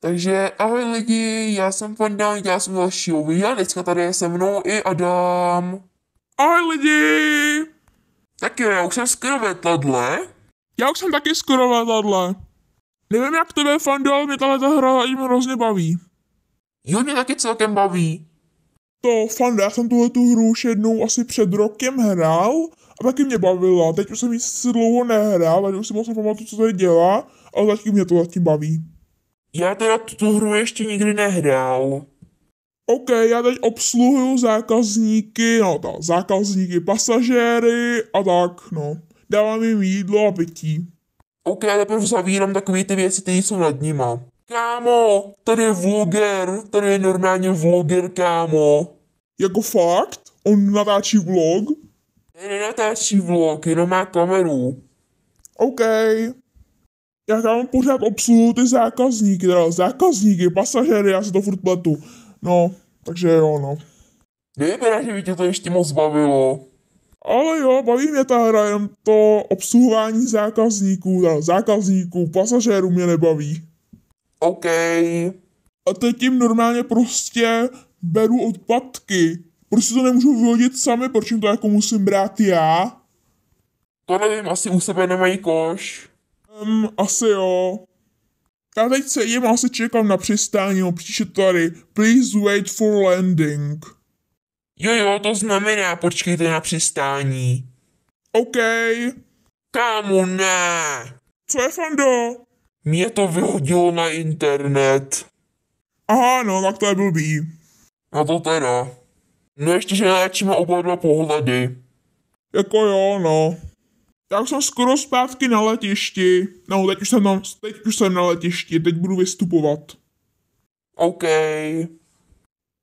Takže ahoj lidi, já jsem Fanda, já jsem dalšího videa, dneska tady je se mnou i Adam. Ahoj lidi! Tak jo, já už jsem skoro v letadle. Já už jsem taky skoro v letadle. Nevím jak tebe, Fando, ale mě tahle hra jim hrozně baví. Jo, mě taky celkem baví. To, Fanda, já jsem tu hru už jednou asi před rokem hrál a taky mě bavila. Teď už jsem ji si dlouho nehrál, takže už si moc nepamatuju, co tady dělá, ale taky mě to zatím baví. Já teda tu hru ještě nikdy nehrál. OK, já teď obsluhuju zákazníky, pasažéry a tak, no. Dávám jim jídlo a pití. OK, já teprve zavírám takový ty věci, které jsou nad nima. Kámo, tady je vloger, tady je normálně vloger, kámo. Jako fakt? On natáčí vlog? Nenatáčí vlog, jenom má kameru. OK. Já tam pořád obsluhu ty zákazníky, pasažéry, já si to furt pletu. No, takže jo, no. Nevypadá, že by tě to ještě moc bavilo. Ale jo, baví mě ta hra, jenom to obsluhování zákazníků, pasažérů mě nebaví. OK. A teď tím normálně prostě beru odpadky. Prostě to nemůžu vyhodit sami, proč jim to jako musím brát já? To nevím, asi u sebe nemají koš. Asi jo. Já teď sedím a asi čekám na přistání, no píše tady, please wait for landing. Jo, to znamená, počkejte na přistání. OK. Kámo, ne. Co je, Fando? Mě to vyhodilo na internet. Aha, no, tak to je blbý. A to teda. No ještě, že natáčíme oba dva pohledy. Jako jo, no. Já už jsem skoro zpátky na letišti. No, teď už jsem na letišti, teď budu vystupovat. OK.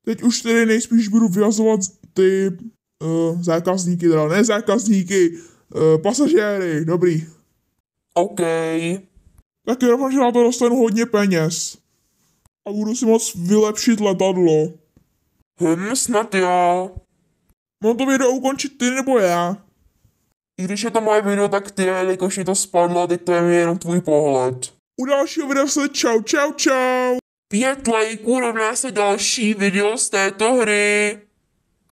Teď už tedy nejspíš budu vyhazovat ty pasažéry, dobrý. OK. Tak jo, doufám, že na to dostanu hodně peněz. A budu si moct vylepšit letadlo. Snad jo. Mám to video ukončit ty nebo já? I když je to moje video, tak ty, jelikož mi to spadlo, teď to je jenom tvůj pohled. U dalšího videa se čau. 5 lajků rovná se další video z této hry.